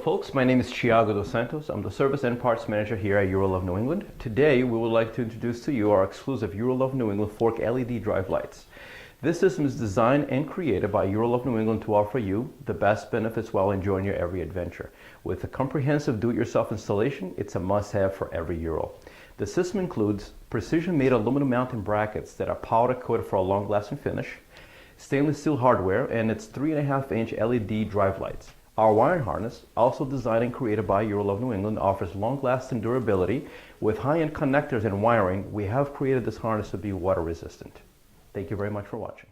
folks, my name is Thiago dos Santos. I'm the Service and Parts Manager here at Ural of New England. Today we would like to introduce to you our exclusive Ural of New England LFork LED drive lights. This system is designed and created by Ural of New England to offer you the best benefits while enjoying your every adventure. With a comprehensive do-it-yourself installation, it's a must-have for every Ural. The system includes precision-made aluminum mounting brackets that are powder-coated for a long-lasting finish, stainless steel hardware, and its 3.5-inch LED drive lights. Our wiring harness, also designed and created by Ural of New England, offers long-lasting durability. With high-end connectors and wiring, we have created this harness to be water resistant. Thank you very much for watching.